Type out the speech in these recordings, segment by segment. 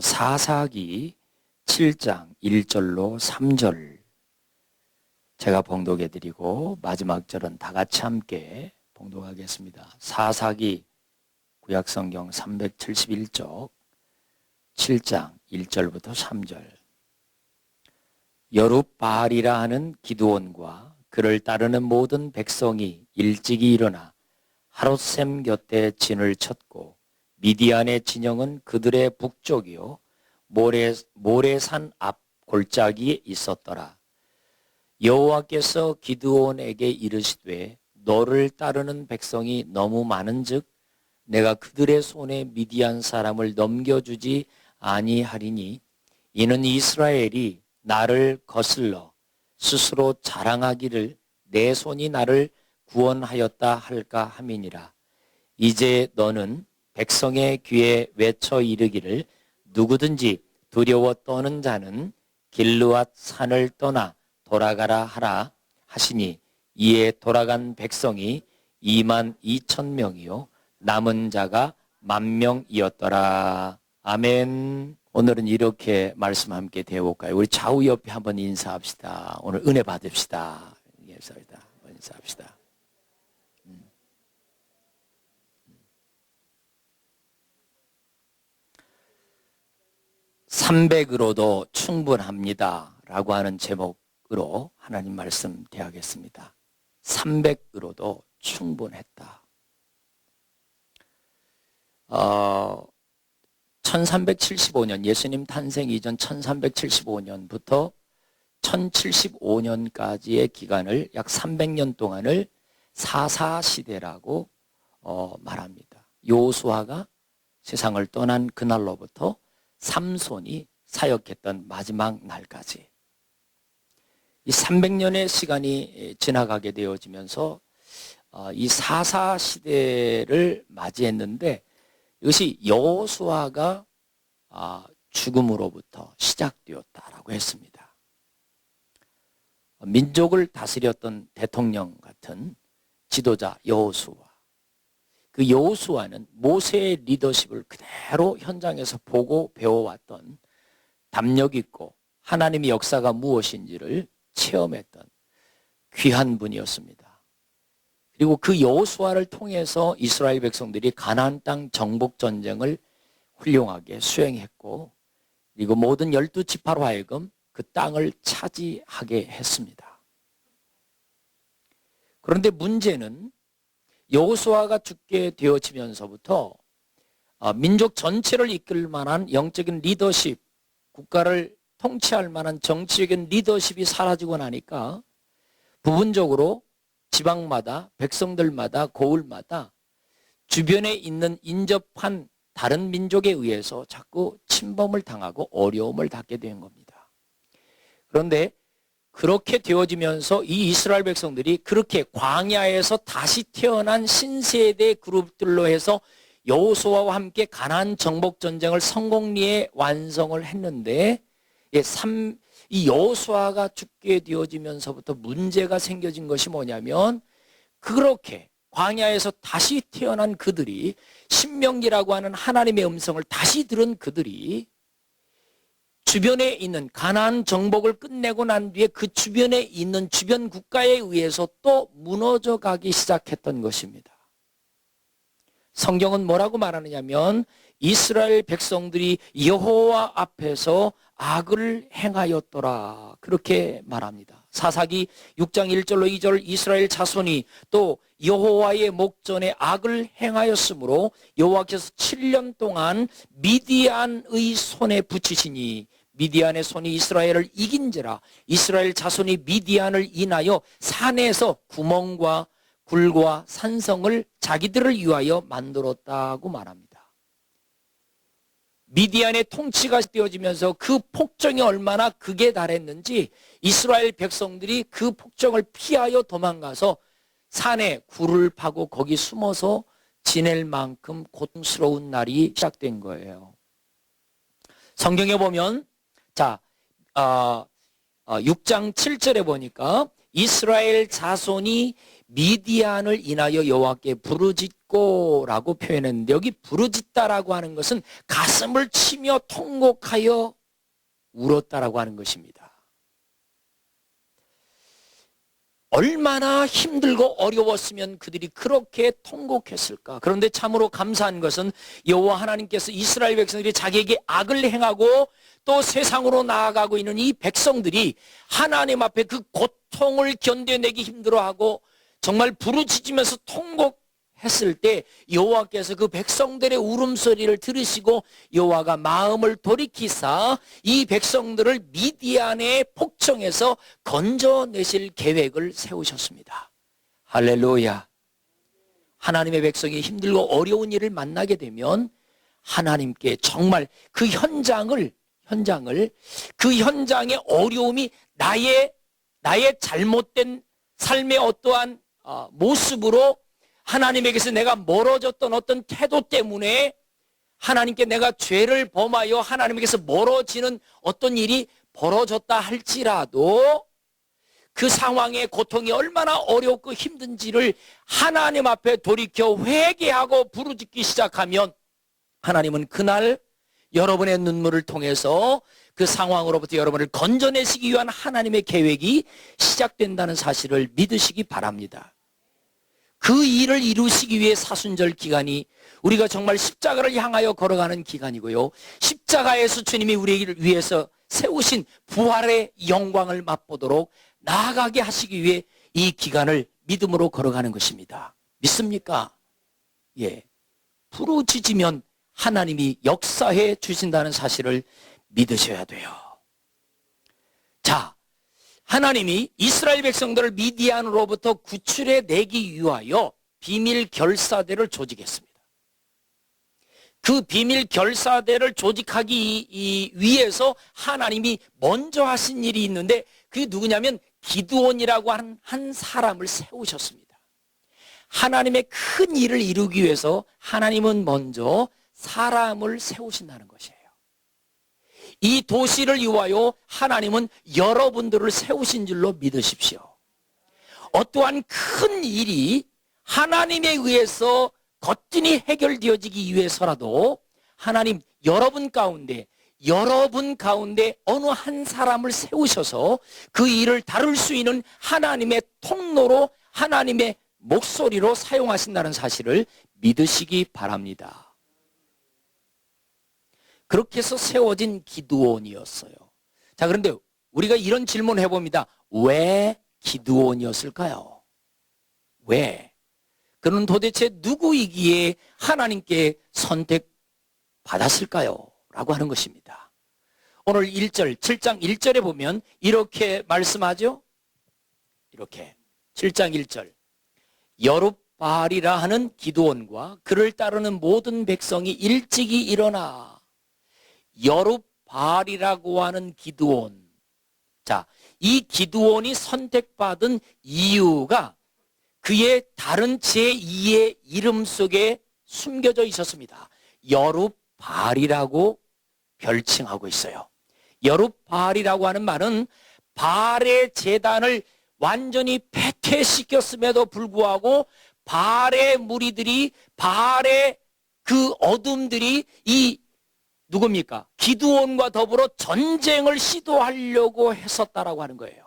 사사기 7장 1절로 3절 제가 봉독해 드리고 마지막 절은 다 같이 함께 봉독하겠습니다. 사사기 구약성경 371쪽 7장 1절부터 3절. 여룻바알이라 하는 기드온과 그를 따르는 모든 백성이 일찍이 일어나 하롯셈 곁에 진을 쳤고 미디안의 진영은 그들의 북쪽이요 모레산 앞 골짜기에 있었더라. 여호와께서 기드온에게 이르시되 너를 따르는 백성이 너무 많은즉 내가 그들의 손에 미디안 사람을 넘겨주지 아니하리니 이는 이스라엘이 나를 거슬러 스스로 자랑하기를 내 손이 나를 구원하였다 할까 함이니라. 이제 너는 백성의 귀에 외쳐 이르기를 누구든지 두려워 떠는 자는 길르앗 산을 떠나 돌아가라 하라 하시니 이에 돌아간 백성이 22,000명이요 남은 자가 10,000명이었더라. 아멘. 오늘은 이렇게 말씀 함께 되어볼까요? 우리 좌우 옆에 한번 인사합시다. 오늘 은혜 받읍시다. 인사합시다. 300으로도 충분합니다 라고 하는 제목으로 하나님 말씀 대하겠습니다. 300으로도 충분했다. 1375년 예수님 탄생 이전 1375년부터 1075년까지의 기간을 약 300년 동안을 사사시대라고 말합니다. 요수아가 세상을 떠난 그날로부터 삼손이 사역했던 마지막 날까지 이 300년의 시간이 지나가게 되어지면서 이 사사시대를 맞이했는데 이것이 여호수아가 죽음으로부터 시작되었다라고 했습니다. 민족을 다스렸던 대통령 같은 지도자 여호수아. 그 여호수아는 모세의 리더십을 그대로 현장에서 보고 배워왔던 담력 있고 하나님의 역사가 무엇인지를 체험했던 귀한 분이었습니다. 그리고 그 여호수아를 통해서 이스라엘 백성들이 가나안 땅 정복 전쟁을 훌륭하게 수행했고 그리고 모든 12지파로 하여금 그 땅을 차지하게 했습니다. 그런데 문제는 여호수아가 죽게 되어지면서부터 민족 전체를 이끌 만한 영적인 리더십, 국가를 통치할 만한 정치적인 리더십이 사라지고 나니까 부분적으로 지방마다 백성들마다 고을마다 주변에 있는 인접한 다른 민족에 의해서 자꾸 침범을 당하고 어려움을 당하게 된 겁니다. 그런데 그렇게 되어지면서 이 이스라엘 백성들이 그렇게 광야에서 다시 태어난 신세대 그룹들로 해서 여호수아와 함께 가나안 정복 전쟁을 성공리에 완성을 했는데 이 여호수아가 죽게 되어지면서부터 문제가 생겨진 것이 뭐냐면 그렇게 광야에서 다시 태어난 그들이 신명기라고 하는 하나님의 음성을 다시 들은 그들이 주변에 있는 가나안 정복을 끝내고 난 뒤에 그 주변에 있는 주변 국가에 의해서 또 무너져 가기 시작했던 것입니다. 성경은 뭐라고 말하느냐면 이스라엘 백성들이 여호와 앞에서 악을 행하였더라 그렇게 말합니다. 사사기 6장 1절로 2절 이스라엘 자손이 또 여호와의 목전에 악을 행하였으므로 여호와께서 7년 동안 미디안의 손에 붙이시니 미디안의 손이 이스라엘을 이긴지라 이스라엘 자손이 미디안을 인하여 산에서 구멍과 굴과 산성을 자기들을 위하여 만들었다고 말합니다. 미디안의 통치가 되어지면서 그 폭정이 얼마나 극에 달했는지 이스라엘 백성들이 그 폭정을 피하여 도망가서 산에 굴을 파고 거기 숨어서 지낼 만큼 고통스러운 날이 시작된 거예요. 성경에 보면 6장 7절에 보니까 이스라엘 자손이 미디안을 인하여 여호와께 부르짖고 부르짖고라고 표현했는데 여기 부르짖다라고 하는 것은 가슴을 치며 통곡하여 울었다라고 하는 것입니다. 얼마나 힘들고 어려웠으면 그들이 그렇게 통곡했을까. 그런데 참으로 감사한 것은 여호와 하나님께서 이스라엘 백성들이 자기에게 악을 행하고 또 세상으로 나아가고 있는 이 백성들이 하나님 앞에 그 고통을 견뎌내기 힘들어하고 정말 부르짖으면서 통곡했을 때 여호와께서 그 백성들의 울음소리를 들으시고 여호와가 마음을 돌이키사 이 백성들을 미디안의 폭정에서 건져내실 계획을 세우셨습니다. 할렐루야. 하나님의 백성이 힘들고 어려운 일을 만나게 되면 하나님께 정말 그 현장의 어려움이 나의 잘못된 삶의 어떠한 모습으로 하나님에게서 내가 멀어졌던 어떤 태도 때문에 하나님께 내가 죄를 범하여 하나님에게서 멀어지는 어떤 일이 벌어졌다 할지라도 그 상황의 고통이 얼마나 어렵고 힘든지를 하나님 앞에 돌이켜 회개하고 부르짖기 시작하면 하나님은 그날 여러분의 눈물을 통해서 그 상황으로부터 여러분을 건져내시기 위한 하나님의 계획이 시작된다는 사실을 믿으시기 바랍니다. 그 일을 이루시기 위해 사순절 기간이 우리가 정말 십자가를 향하여 걸어가는 기간이고요. 십자가에서 주님이 우리를 위해서 세우신 부활의 영광을 맛보도록 나아가게 하시기 위해 이 기간을 믿음으로 걸어가는 것입니다. 믿습니까? 예. 부르짖으면 하나님이 역사해 주신다는 사실을 믿으셔야 돼요. 자, 하나님이 이스라엘 백성들을 미디안으로부터 구출해 내기 위하여 비밀 결사대를 조직했습니다. 그 비밀 결사대를 조직하기 위해서 하나님이 먼저 하신 일이 있는데 그게 누구냐면 기드온이라고 하는 한 사람을 세우셨습니다. 하나님의 큰 일을 이루기 위해서 하나님은 먼저 사람을 세우신다는 것이에요. 이 도시를 위하여 하나님은 여러분들을 세우신 줄로 믿으십시오. 어떠한 큰 일이 하나님에 의해서 거뜬히 해결되어지기 위해서라도 하나님 여러분 가운데 어느 한 사람을 세우셔서 그 일을 다룰 수 있는 하나님의 통로로 하나님의 목소리로 사용하신다는 사실을 믿으시기 바랍니다. 그렇게 해서 세워진 기드온이었어요. 자, 그런데 우리가 이런 질문을 해봅니다. 왜 기드온이었을까요? 왜? 그는 도대체 누구이기에 하나님께 선택받았을까요? 라고 하는 것입니다. 오늘 7장 1절에 보면 이렇게 말씀하죠. 이렇게 7장 1절 여룹바알이라 하는 기드온과 그를 따르는 모든 백성이 일찍이 일어나. 여룹바알이라고 하는 기드온. 자, 이 기드온이 선택받은 이유가 그의 다른 제2의 이름 속에 숨겨져 있었습니다. 여룹바알이라고 별칭하고 있어요. 여룹바알이라고 하는 말은 바알의 제단을 완전히 폐퇴시켰음에도 불구하고 바알의 무리들이 바알의 그 어둠들이 이 누굽니까? 기드온과 더불어 전쟁을 시도하려고 했었다라고 하는 거예요.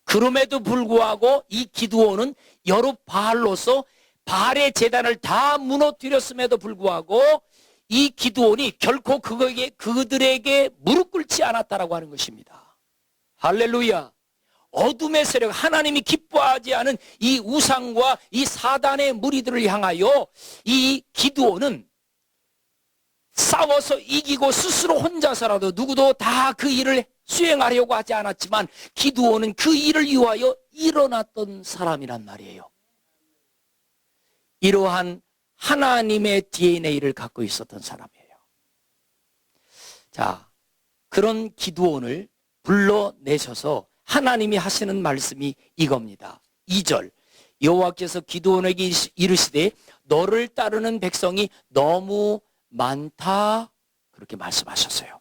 그럼에도 불구하고 이 기드온은 여룹바알로서 바알의 제단을 다 무너뜨렸음에도 불구하고 이 기드온이 결코 그들에게 무릎 꿇지 않았다라고 하는 것입니다. 할렐루야. 어둠의 세력, 하나님이 기뻐하지 않은 이 우상과 이 사단의 무리들을 향하여 이 기드온은 싸워서 이기고 스스로 혼자서라도 누구도 다 그 일을 수행하려고 하지 않았지만 기드온은 그 일을 위하여 일어났던 사람이란 말이에요. 이러한 하나님의 DNA를 갖고 있었던 사람이에요. 자, 그런 기드온을 불러내셔서 하나님이 하시는 말씀이 이겁니다. 2절 여호와께서 기드온에게 이르시되 너를 따르는 백성이 너무 많다 그렇게 말씀하셨어요.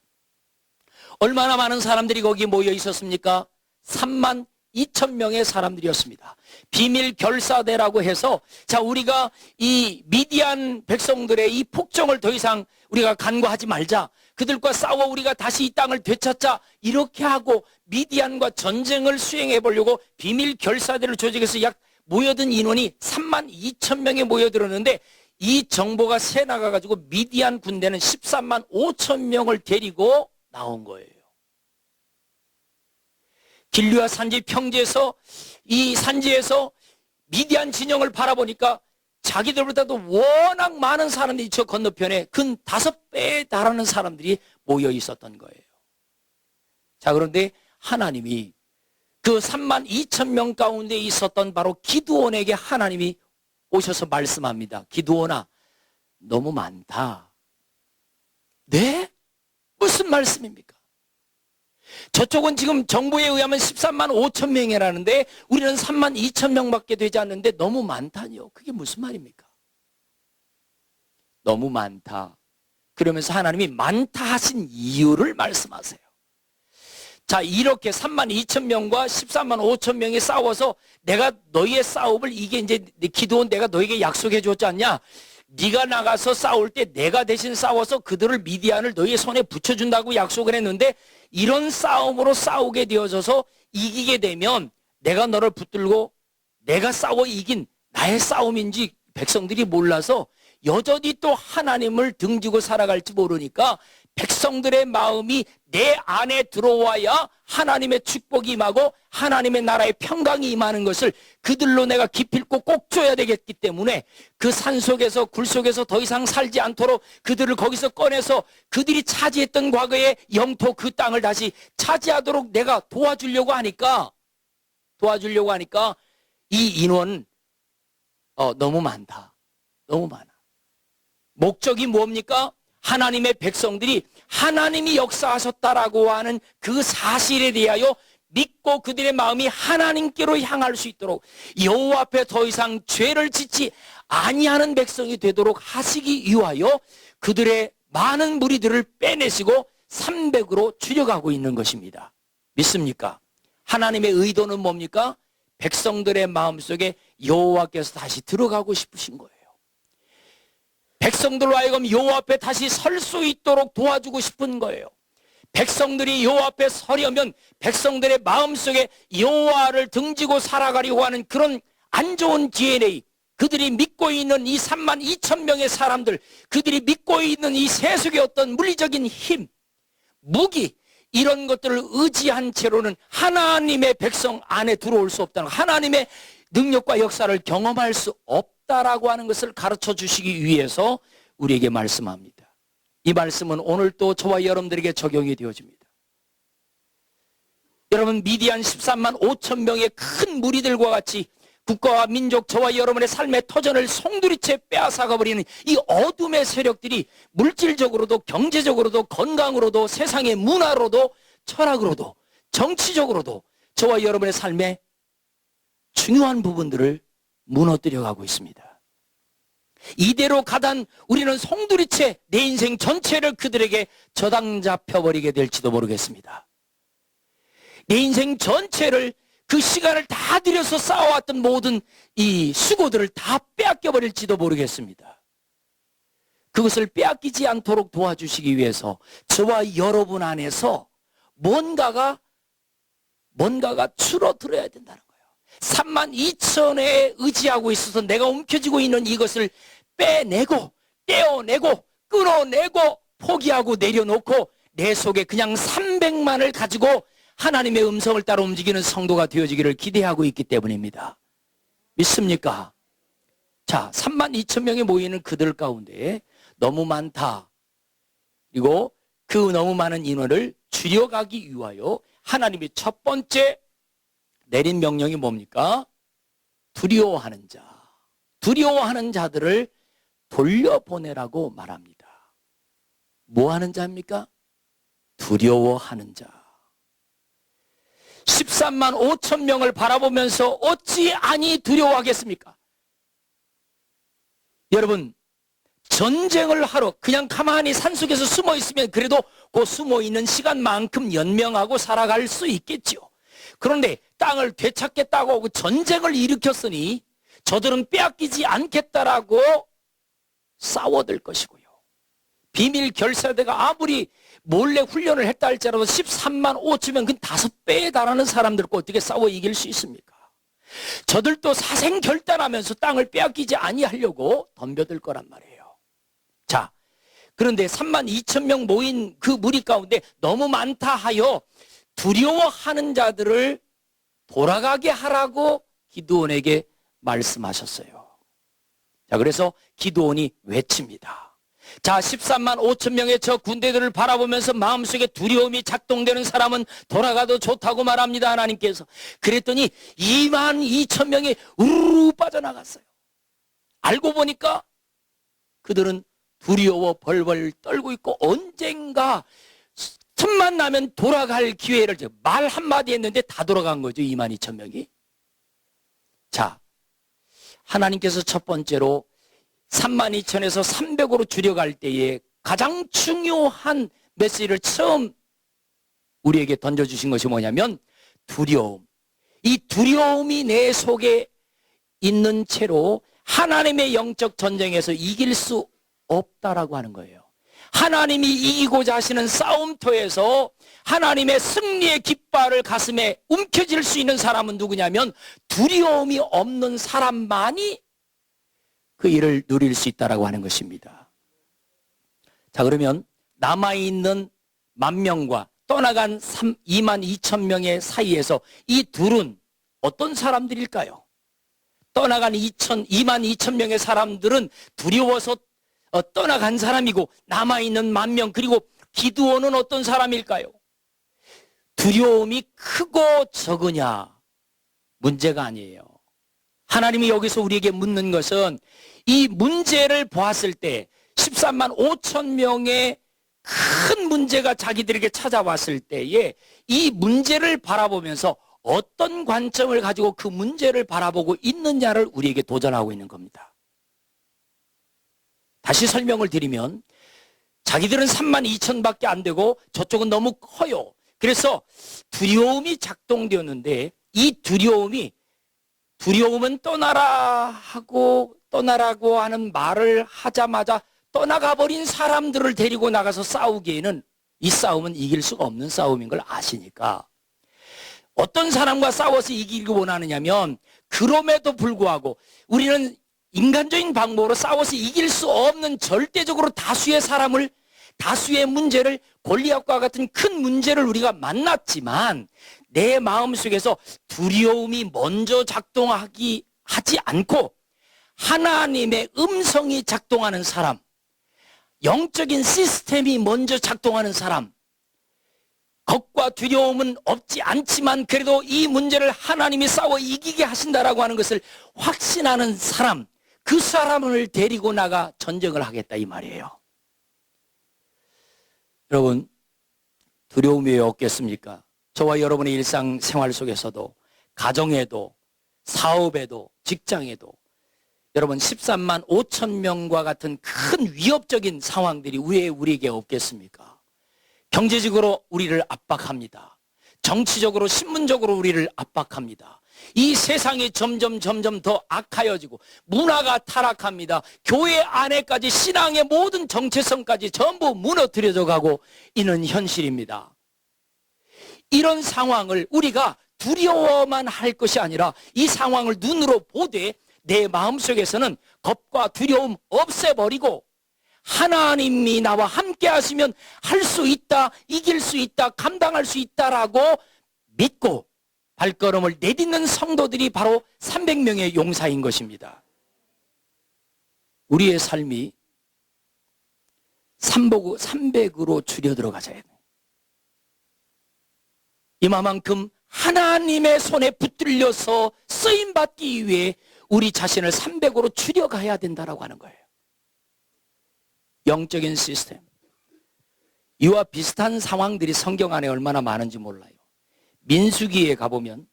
얼마나 많은 사람들이 거기 모여 있었습니까? 3만 2천 명의 사람들이었습니다. 비밀 결사대라고 해서, 자, 우리가 이 미디안 백성들의 이 폭정을 더 이상 우리가 간과하지 말자, 그들과 싸워 우리가 다시 이 땅을 되찾자, 이렇게 하고 미디안과 전쟁을 수행해 보려고 비밀 결사대를 조직해서 약 모여든 인원이 3만 2천 명에 모여들었는데, 이 정보가 새 나가가지고 미디안 군대는 13만 5천 명을 데리고 나온 거예요. 길르앗 산지 평지에서, 이 산지에서 미디안 진영을 바라보니까 자기들보다도 워낙 많은 사람들이 저 건너편에 근 5배에 달하는 사람들이 모여 있었던 거예요. 자, 그런데 하나님이 그 3만 2천 명 가운데 있었던 바로 기드온에게 하나님이 오셔서 말씀합니다. 기드온아, 너무 많다. 네? 무슨 말씀입니까? 저쪽은 지금 정부에 의하면 13만 5천 명이라는데 우리는 3만 2천 명밖에 되지 않는데 너무 많다니요. 그게 무슨 말입니까? 너무 많다. 그러면서 하나님이 많다 하신 이유를 말씀하세요. 자, 이렇게 3만 2천 명과 13만 5천 명이 싸워서 내가 너희의 싸움을, 이게 이제 기도원 내가 너에게 약속해 줬지 않냐? 네가 나가서 싸울 때 내가 대신 싸워서 그들을, 미디안을 너희의 손에 붙여준다고 약속을 했는데, 이런 싸움으로 싸우게 되어져서 이기게 되면 내가 너를 붙들고 내가 싸워 이긴 나의 싸움인지 백성들이 몰라서 여전히 또 하나님을 등지고 살아갈지 모르니까 백성들의 마음이 내 안에 들어와야 하나님의 축복이 임하고 하나님의 나라의 평강이 임하는 것을 그들로 내가 기필코 꼭 줘야 되겠기 때문에 그 산속에서 굴속에서 더 이상 살지 않도록 그들을 거기서 꺼내서 그들이 차지했던 과거의 영토 그 땅을 다시 차지하도록 내가 도와주려고 하니까 이 인원 너무 많다. 너무 많아. 목적이 뭡니까? 하나님의 백성들이 하나님이 역사하셨다라고 하는 그 사실에 대하여 믿고 그들의 마음이 하나님께로 향할 수 있도록 여호와 앞에 더 이상 죄를 짓지 아니하는 백성이 되도록 하시기 위하여 그들의 많은 무리들을 빼내시고 300으로 줄여가고 있는 것입니다. 믿습니까? 하나님의 의도는 뭡니까? 백성들의 마음속에 여호와께서 다시 들어가고 싶으신 거예요. 백성들로 하여금 여호와 앞에 다시 설 수 있도록 도와주고 싶은 거예요. 백성들이 여호와 앞에 서려면 백성들의 마음속에 여호와를 등지고 살아가려고 하는 그런 안 좋은 DNA, 그들이 믿고 있는 이 3만 2천 명의 사람들, 그들이 믿고 있는 이 세속의 어떤 물리적인 힘, 무기, 이런 것들을 의지한 채로는 하나님의 백성 안에 들어올 수 없다는, 하나님의 능력과 역사를 경험할 수 없다라고 하는 것을 가르쳐 주시기 위해서 우리에게 말씀합니다. 이 말씀은 오늘 또 저와 여러분들에게 적용이 되어집니다. 여러분, 미디안 13만 5천 명의 큰 무리들과 같이 국가와 민족, 저와 여러분의 삶의 터전을 송두리째 빼앗아가 버리는 이 어둠의 세력들이 물질적으로도 경제적으로도 건강으로도 세상의 문화로도 철학으로도 정치적으로도 저와 여러분의 삶의 중요한 부분들을 무너뜨려 가고 있습니다. 이대로 가단 우리는 송두리째 내 인생 전체를 그들에게 저당 잡혀버리게 될지도 모르겠습니다. 내 인생 전체를, 그 시간을 다 들여서 쌓아왔던 모든 이 수고들을 다 빼앗겨버릴지도 모르겠습니다. 그것을 빼앗기지 않도록 도와주시기 위해서 저와 여러분 안에서 뭔가가 줄어들어야 된다는 거예요. 3만 2천에 의지하고 있어서 내가 움켜쥐고 있는 이것을 빼내고 떼어내고 끊어내고 포기하고 내려놓고 내 속에 그냥 300만을 가지고 하나님의 음성을 따라 움직이는 성도가 되어지기를 기대하고 있기 때문입니다. 믿습니까? 자, 3만 2천 명이 모이는 그들 가운데 너무 많다. 그리고 그 너무 많은 인원을 줄여가기 위하여 하나님이 첫 번째 내린 명령이 뭡니까? 두려워하는 자. 두려워하는 자들을 돌려보내라고 말합니다. 뭐 하는 자입니까? 두려워하는 자. 13만 5천 명을 바라보면서 어찌 아니 두려워하겠습니까? 여러분, 전쟁을 하러 그냥 가만히 산속에서 숨어 있으면 그래도 그 숨어 있는 시간만큼 연명하고 살아갈 수 있겠죠. 그런데 땅을 되찾겠다고 전쟁을 일으켰으니 저들은 빼앗기지 않겠다라고 싸워들 것이고요. 비밀 결사대가 아무리 몰래 훈련을 했다 할지라도 13만 5천 명, 그 5배에 달하는 사람들과 어떻게 싸워 이길 수 있습니까? 저들도 사생 결단하면서 땅을 빼앗기지 아니하려고 덤벼들 거란 말이에요. 자, 그런데 3만 2천 명 모인 그 무리 가운데 너무 많다 하여 두려워하는 자들을 돌아가게 하라고 기드온에게 말씀하셨어요. 자, 그래서 기드온이 외칩니다. 자, 13만 5천 명의 저 군대들을 바라보면서 마음속에 두려움이 작동되는 사람은 돌아가도 좋다고 말합니다, 하나님께서. 그랬더니 2만 2천 명이 우르르 빠져나갔어요. 알고 보니까 그들은 두려워 벌벌 떨고 있고 언젠가 틈만 나면 돌아갈 기회를, 말 한마디 했는데 다 돌아간 거죠, 2만 2천 명이. 자, 하나님께서 첫 번째로 3만 2천에서 300으로 줄여갈 때에 가장 중요한 메시지를 처음 우리에게 던져주신 것이 뭐냐면 두려움. 이 두려움이 내 속에 있는 채로 하나님의 영적 전쟁에서 이길 수 없다라고 하는 거예요. 하나님이 이기고자 하시는 싸움터에서 하나님의 승리의 깃발을 가슴에 움켜쥘 수 있는 사람은 누구냐면 두려움이 없는 사람만이 그 일을 누릴 수 있다라고 하는 것입니다. 자, 그러면 남아있는 10,000명과 떠나간 2만 2천 명의 사이에서 이 둘은 어떤 사람들일까요? 떠나간 2만 2천 명의 사람들은 두려워서 떠나간 사람이고, 남아있는 10,000명, 그리고 기드온은 어떤 사람일까요? 두려움이 크고 적으냐 문제가 아니에요. 하나님이 여기서 우리에게 묻는 것은 이 문제를 보았을 때 13만 5천 명의 큰 문제가 자기들에게 찾아왔을 때에 이 문제를 바라보면서 어떤 관점을 가지고 그 문제를 바라보고 있느냐를 우리에게 도전하고 있는 겁니다. 다시 설명을 드리면 자기들은 3만 2천밖에 안 되고 저쪽은 너무 커요. 그래서 두려움이 작동되었는데 이 두려움은 떠나라고 하는 말을 하자마자 떠나가 버린 사람들을 데리고 나가서 싸우기에는 이 싸움은 이길 수가 없는 싸움인 걸 아시니까 어떤 사람과 싸워서 이기길 원하느냐면, 그럼에도 불구하고 우리는 인간적인 방법으로 싸워서 이길 수 없는 절대적으로 다수의 문제를, 골리앗과 같은 큰 문제를 우리가 만났지만 내 마음속에서 두려움이 먼저 하지 않고 하나님의 음성이 작동하는 사람, 영적인 시스템이 먼저 작동하는 사람, 겁과 두려움은 없지 않지만 그래도 이 문제를 하나님이 싸워 이기게 하신다라고 하는 것을 확신하는 사람, 그 사람을 데리고 나가 전쟁을 하겠다 이 말이에요. 여러분, 두려움이 왜 없겠습니까? 저와 여러분의 일상생활 속에서도, 가정에도, 사업에도, 직장에도 여러분 13만 5천 명과 같은 큰 위협적인 상황들이 왜 우리에게 없겠습니까? 경제적으로 우리를 압박합니다. 정치적으로, 신문적으로 우리를 압박합니다. 이 세상이 점점 더 악하여지고 문화가 타락합니다. 교회 안에까지 신앙의 모든 정체성까지 전부 무너뜨려져 가고 있는 현실입니다. 이런 상황을 우리가 두려워만 할 것이 아니라 이 상황을 눈으로 보되 내 마음속에서는 겁과 두려움 없애버리고 하나님이 나와 함께 하시면 할 수 있다, 이길 수 있다, 감당할 수 있다라고 믿고 발걸음을 내딛는 성도들이 바로 300명의 용사인 것입니다. 우리의 삶이 300으로 줄여들어가져야 돼요. 이만큼 하나님의 손에 붙들려서 쓰임받기 위해 우리 자신을 300으로 줄여가야 된다라고 하는 거예요. 영적인 시스템. 이와 비슷한 상황들이 성경 안에 얼마나 많은지 몰라요. 민수기에 가보면,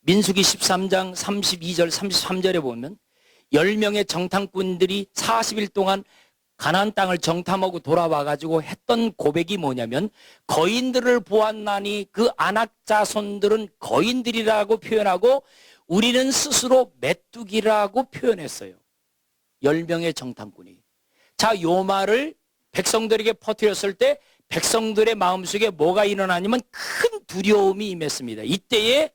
민수기 13장 32절 33절에 보면 10명의 정탐꾼들이 40일 동안 가나안 땅을 정탐하고 돌아와가지고 했던 고백이 뭐냐면 거인들을 보았나니 그 아낙 자손들은 거인들이라고 표현하고 우리는 스스로 메뚜기라고 표현했어요. 10명의 정탐꾼이. 자, 요 말을 백성들에게 퍼뜨렸을 때 백성들의 마음속에 뭐가 일어나냐면 큰 두려움이 임했습니다. 이때에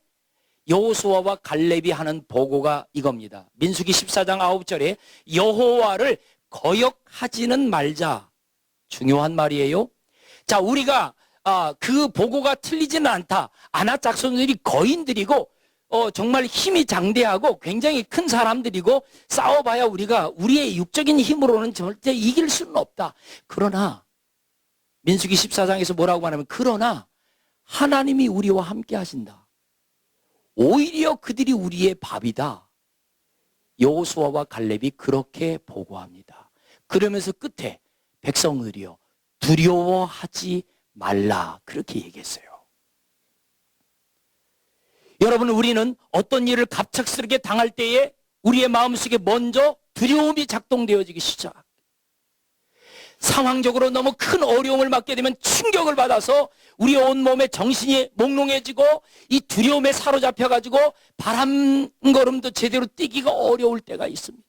여호수아와 갈렙이 하는 보고가 이겁니다. 민수기 14장 9절에 여호와를 거역하지는 말자. 중요한 말이에요. 자, 우리가 그 보고가 틀리지는 않다. 아낙 자손들이 거인들이고 정말 힘이 장대하고 굉장히 큰 사람들이고 싸워봐야 우리가 우리의 육적인 힘으로는 절대 이길 수는 없다. 그러나 민수기 14장에서 뭐라고 말하면 그러나 하나님이 우리와 함께 하신다. 오히려 그들이 우리의 밥이다. 여호수아와 갈렙이 그렇게 보고합니다. 그러면서 끝에 백성들이여 두려워하지 말라 그렇게 얘기했어요. 여러분, 우리는 어떤 일을 갑작스럽게 당할 때에 우리의 마음속에 먼저 두려움이 작동되어지기 시작. 상황적으로 너무 큰 어려움을 맞게 되면 충격을 받아서 우리 온몸에 정신이 몽롱해지고 이 두려움에 사로잡혀가지고 바람걸음도 제대로 뛰기가 어려울 때가 있습니다.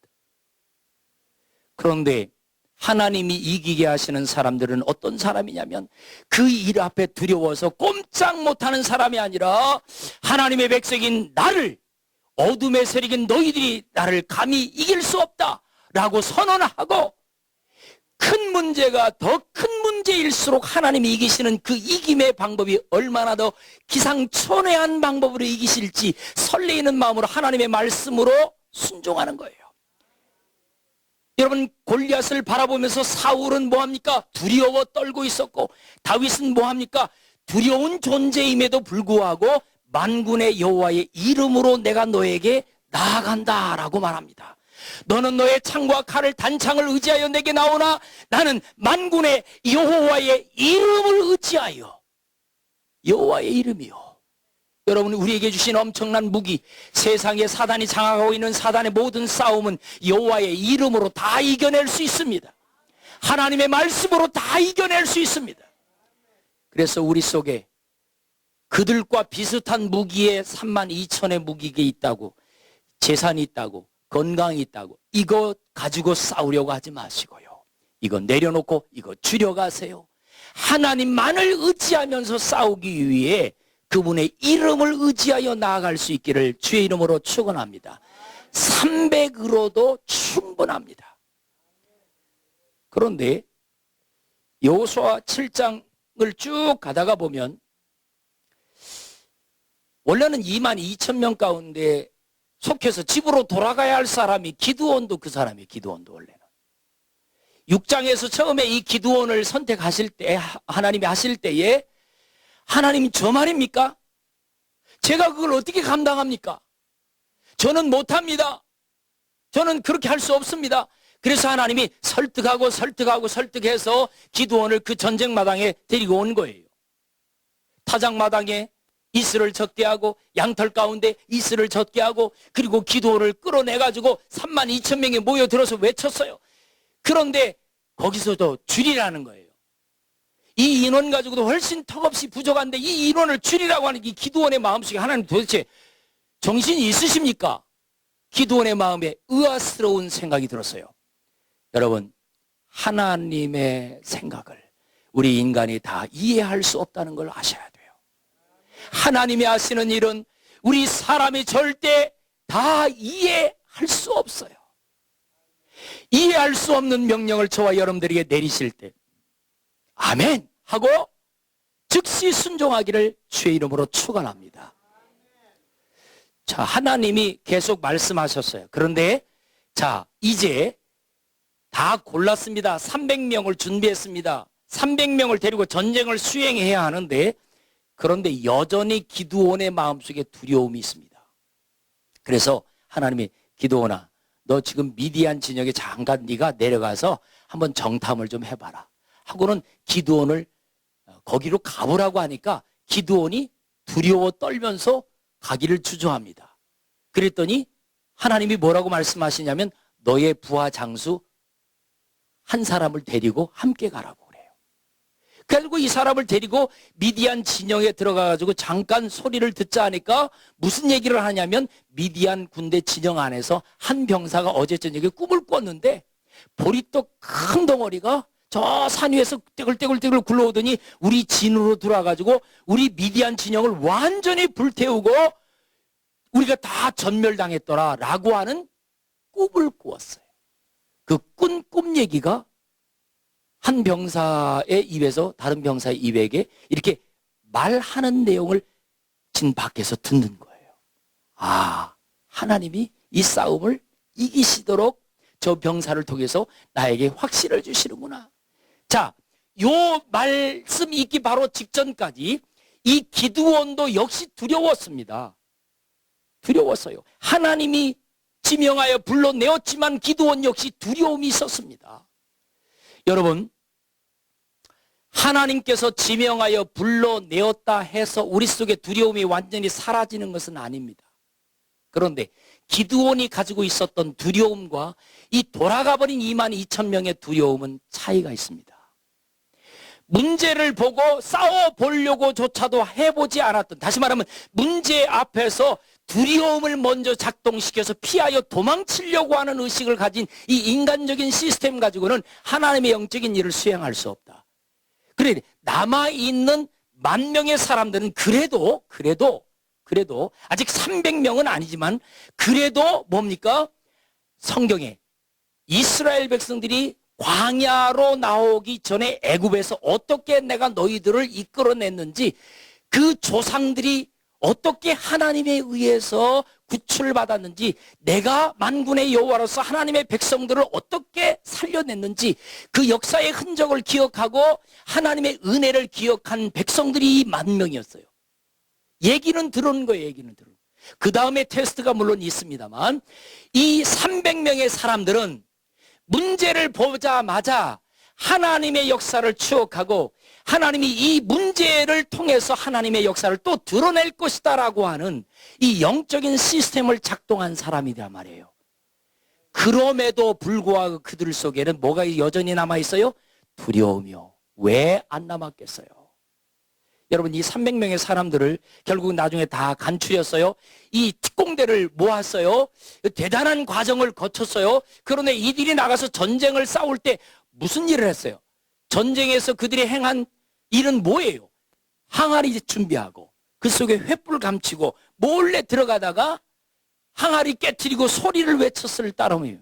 그런데 하나님이 이기게 하시는 사람들은 어떤 사람이냐면 그 일 앞에 두려워서 꼼짝 못하는 사람이 아니라 하나님의 백성인 나를, 어둠의 세력인 너희들이 나를 감히 이길 수 없다라고 선언하고 큰 문제가 더 큰 문제일수록 하나님이 이기시는 그 이김의 방법이 얼마나 더 기상천외한 방법으로 이기실지 설레이는 마음으로 하나님의 말씀으로 순종하는 거예요. 여러분, 골리앗을 바라보면서 사울은 뭐합니까? 두려워 떨고 있었고 다윗은 뭐합니까? 두려운 존재임에도 불구하고 만군의 여호와의 이름으로 내가 너에게 나아간다라고 말합니다. 너는 너의 창과 칼을 단창을 의지하여 내게 나오나 나는 만군의 여호와의 이름을 의지하여. 여호와의 이름이요. 여러분, 우리에게 주신 엄청난 무기, 세상에 사단이 장악하고 있는 사단의 모든 싸움은 여호와의 이름으로 다 이겨낼 수 있습니다. 하나님의 말씀으로 다 이겨낼 수 있습니다. 그래서 우리 속에 그들과 비슷한 무기에 32,000의 무기가 있다고, 재산이 있다고, 건강이 있다고 이거 가지고 싸우려고 하지 마시고요. 이거 내려놓고 이거 줄여가세요. 하나님만을 의지하면서 싸우기 위해 그분의 이름을 의지하여 나아갈 수 있기를 주의 이름으로 축원합니다. 300으로도 충분합니다. 그런데 여호수아 7장을 쭉 가다가 보면 원래는 22,000명 가운데 속해서 집으로 돌아가야 할 사람이 기드온도 그 사람이에요. 기드온도 원래는 6장에서 처음에 이 기드온을 선택하실 때 하나님이 하실 때에 하나님이 저 말입니까? 제가 그걸 어떻게 감당합니까? 저는 못합니다. 저는 그렇게 할 수 없습니다. 그래서 하나님이 설득해서 기드온을 그 전쟁 마당에 데리고 온 거예요. 타작 마당에 이슬을 젖게 하고 양털 가운데 이슬을 젖게 하고 그리고 기도를 끌어내가지고 32,000명이 모여들어서 외쳤어요. 그런데 거기서도 줄이라는 거예요. 이 인원 가지고도 훨씬 턱없이 부족한데 이 인원을 줄이라고 하는 이 기도원의 마음속에 하나님 도대체 정신이 있으십니까? 기도원의 마음에 의아스러운 생각이 들었어요. 여러분, 하나님의 생각을 우리 인간이 다 이해할 수 없다는 걸 아셔야 돼요. 하나님이 하시는 일은 우리 사람이 절대 다 이해할 수 없어요. 이해할 수 없는 명령을 저와 여러분들에게 내리실 때 아멘 하고 즉시 순종하기를 주의 이름으로 축원합니다. 자, 하나님이 계속 말씀하셨어요. 그런데 자, 이제 다 골랐습니다. 300명을 준비했습니다. 300명을 데리고 전쟁을 수행해야 하는데 그런데 여전히 기드온의 마음속에 두려움이 있습니다. 그래서 하나님이 기드온아, 너 지금 미디안 진영에 잠깐 네가 내려가서 한번 정탐을 좀 해봐라 하고는 기드온을 거기로 가보라고 하니까 기드온이 두려워 떨면서 가기를 주저합니다. 그랬더니 하나님이 뭐라고 말씀하시냐면 너의 부하 장수 한 사람을 데리고 함께 가라고 그래요. 그리고 이 사람을 데리고 미디안 진영에 들어가가지고 잠깐 소리를 듣자 하니까 무슨 얘기를 하냐면 미디안 군대 진영 안에서 한 병사가 어제 저녁에 꿈을 꿨는데 보리떡 큰 덩어리가 저 산 위에서 떼굴떼굴떼굴 굴러오더니 우리 진으로 들어와가지고 우리 미디안 진영을 완전히 불태우고 우리가 다 전멸당했더라 라고 하는 꿈을 꾸었어요. 그 꾼 꿈 얘기가 한 병사의 입에서 다른 병사의 입에게 이렇게 말하는 내용을 진 밖에서 듣는 거예요. 아, 하나님이 이 싸움을 이기시도록 저 병사를 통해서 나에게 확신을 주시는구나. 자, 요 말씀 있기 바로 직전까지 이 기드온도 역시 두려웠습니다. 두려웠어요. 하나님이 지명하여 불러내었지만 기드온 역시 두려움이 있었습니다. 여러분, 하나님께서 지명하여 불러내었다 해서 우리 속에 두려움이 완전히 사라지는 것은 아닙니다. 그런데 기드온이 가지고 있었던 두려움과 이 돌아가버린 22,000명의 두려움은 차이가 있습니다. 문제를 보고 싸워보려고조차도 해보지 않았던, 다시 말하면 문제 앞에서 두려움을 먼저 작동시켜서 피하여 도망치려고 하는 의식을 가진 이 인간적인 시스템 가지고는 하나님의 영적인 일을 수행할 수 없다. 그래, 남아있는 10,000명의 사람들은 그래도 아직 300명은 아니지만 그래도 뭡니까? 성경에 이스라엘 백성들이 광야로 나오기 전에 애굽에서 어떻게 내가 너희들을 이끌어냈는지, 그 조상들이 어떻게 하나님에 의해서 구출받았는지, 내가 만군의 여호와로서 하나님의 백성들을 어떻게 살려냈는지 그 역사의 흔적을 기억하고 하나님의 은혜를 기억한 백성들이 10,000명이었어요. 얘기는 들은 거예요. 얘기는 들은. 그 다음에 테스트가 물론 있습니다만 이 300명의 사람들은 문제를 보자마자 하나님의 역사를 추억하고 하나님이 이 문제를 통해서 하나님의 역사를 또 드러낼 것이다라고 하는 이 영적인 시스템을 작동한 사람이란 말이에요. 그럼에도 불구하고 그들 속에는 뭐가 여전히 남아있어요? 두려움이요. 왜 안 남았겠어요? 여러분, 이 300명의 사람들을 결국 나중에 다 간추렸어요. 이 특공대를 모았어요. 대단한 과정을 거쳤어요. 그런데 이들이 나가서 전쟁을 싸울 때 무슨 일을 했어요? 전쟁에서 그들이 행한 일은 뭐예요? 항아리 준비하고 그 속에 횃불 감추고 몰래 들어가다가 항아리 깨트리고 소리를 외쳤을 따름이에요.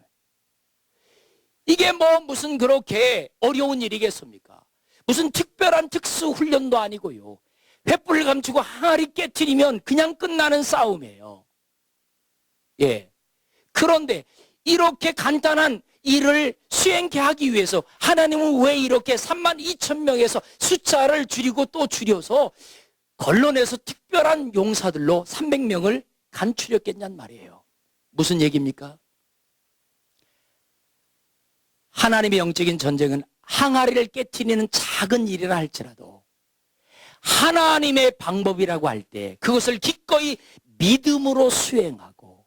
이게 뭐 무슨 그렇게 어려운 일이겠습니까? 무슨 특별한 특수 훈련도 아니고요. 횃불을 감추고 항아리 깨트리면 그냥 끝나는 싸움이에요. 예. 그런데 이렇게 간단한 일을 수행케 하기 위해서 하나님은 왜 이렇게 32,000명에서 숫자를 줄이고 또 줄여서 걸러내서 특별한 용사들로 300명을 간추렸겠냔 말이에요. 무슨 얘기입니까? 하나님의 영적인 전쟁은 항아리를 깨트리는 작은 일이라 할지라도 하나님의 방법이라고 할 때 그것을 기꺼이 믿음으로 수행하고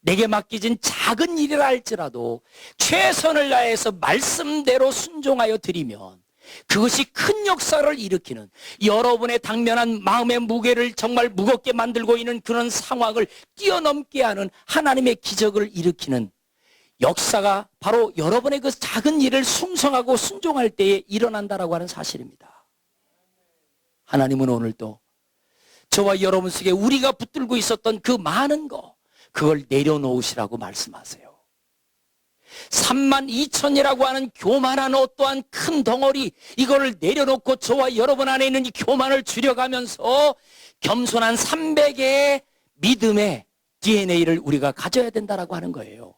내게 맡겨진 작은 일이라 할지라도 최선을 다해서 말씀대로 순종하여 드리면 그것이 큰 역사를 일으키는, 여러분의 당면한 마음의 무게를 정말 무겁게 만들고 있는 그런 상황을 뛰어넘게 하는 하나님의 기적을 일으키는 역사가 바로 여러분의 그 작은 일을 충성하고 순종할 때에 일어난다라고 하는 사실입니다. 하나님은 오늘도 저와 여러분 속에 우리가 붙들고 있었던 그 많은 거, 그걸 내려놓으시라고 말씀하세요. 32,000이라고 하는 교만한 어떠한 큰 덩어리, 이거를 내려놓고 저와 여러분 안에 있는 이 교만을 줄여가면서 겸손한 300의 믿음의 DNA를 우리가 가져야 된다라고 하는 거예요.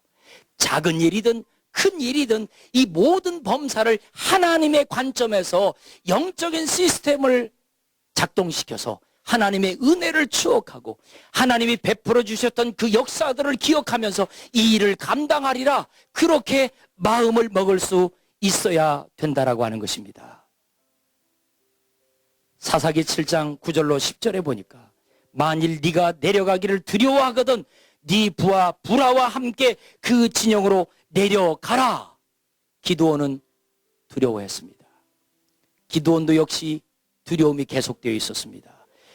작은 일이든 큰 일이든 이 모든 범사를 하나님의 관점에서 영적인 시스템을 작동시켜서 하나님의 은혜를 추억하고 하나님이 베풀어 주셨던 그 역사들을 기억하면서 이 일을 감당하리라, 그렇게 마음을 먹을 수 있어야 된다라고 하는 것입니다. 사사기 7장 9절로 10절에 보니까 만일 네가 내려가기를 두려워하거든 네 부하 부라와 함께 그 진영으로 내려가라. 기드온은 두려워했습니다. 기드온도 역시 두려움이 계속되어 있었습니다.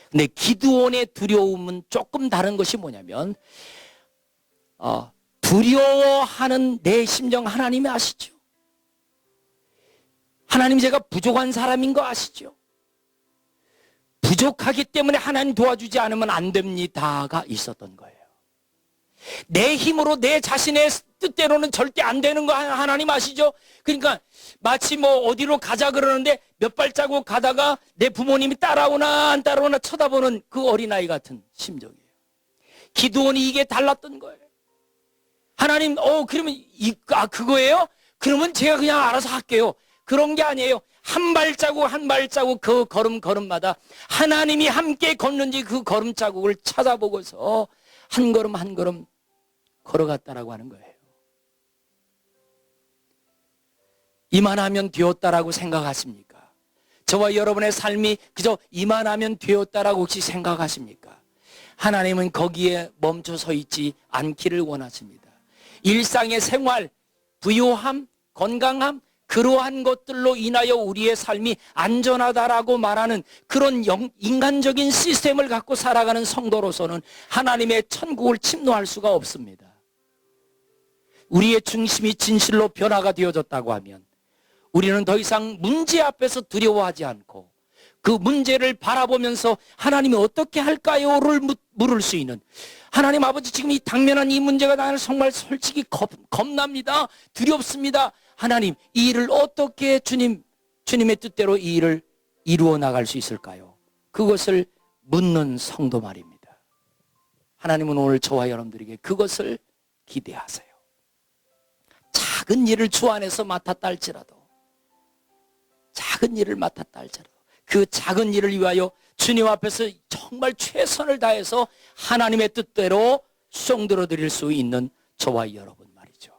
근데 기드온의 두려움은 조금 다른 것이 뭐냐면 두려워하는 내 심정 하나님이 아시죠? 하나님, 제가 부족한 사람인 거 아시죠? 부족하기 때문에 하나님 도와주지 않으면 안 됩니다가 있었던 거예요. 내 힘으로 내 자신의 뜻대로는 절대 안 되는 거 하나님 아시죠? 그러니까 마치 뭐 어디로 가자 그러는데 몇 발자국 가다가 내 부모님이 따라오나 안 따라오나 쳐다보는 그 어린아이 같은 심정이에요. 기드온이 이게 달랐던 거예요. 하나님, 그러면 그거예요? 그러면 제가 그냥 알아서 할게요. 그런 게 아니에요. 한 발자국 한 발자국 그 걸음마다 하나님이 함께 걷는지 그 걸음자국을 찾아보고서 한 걸음 한 걸음 걸어갔다라고 하는 거예요. 이만하면 되었다라고 생각하십니까? 저와 여러분의 삶이 그저 이만하면 되었다라고 혹시 생각하십니까? 하나님은 거기에 멈춰 서 있지 않기를 원하십니다. 일상의 생활, 부요함, 건강함, 그러한 것들로 인하여 우리의 삶이 안전하다라고 말하는 그런 인간적인 시스템을 갖고 살아가는 성도로서는 하나님의 천국을 침노할 수가 없습니다. 우리의 중심이 진실로 변화가 되어졌다고 하면 우리는 더 이상 문제 앞에서 두려워하지 않고 그 문제를 바라보면서 하나님이 어떻게 할까요를 물을 수 있는, 하나님 아버지, 지금 이 당면한 이 문제가 나는 정말 솔직히 겁납니다. 두렵습니다. 하나님, 이 일을 어떻게 주님의 뜻대로 이 일을 이루어 나갈 수 있을까요? 그것을 묻는 성도 말입니다. 하나님은 오늘 저와 여러분들에게 그것을 기대하세요. 작은 일을 주 안에서 맡았다 할지라도, 작은 일을 맡았다 할지라도 그 작은 일을 위하여 주님 앞에서 정말 최선을 다해서 하나님의 뜻대로 수종들어 드릴 수 있는 저와 여러분 말이죠.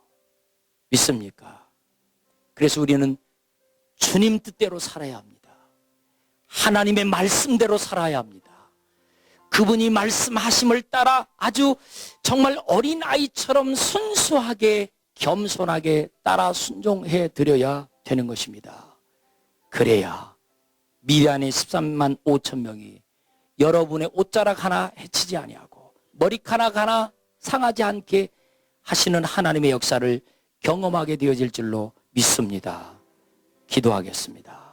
믿습니까? 그래서 우리는 주님 뜻대로 살아야 합니다. 하나님의 말씀대로 살아야 합니다. 그분이 말씀하심을 따라 아주 정말 어린아이처럼 순수하게 겸손하게 따라 순종해 드려야 되는 것입니다. 그래야 미련의 13만 5천 명이 여러분의 옷자락 하나 해치지 아니하고 머리카락 하나 상하지 않게 하시는 하나님의 역사를 경험하게 되어질 줄로 믿습니다. 기도하겠습니다.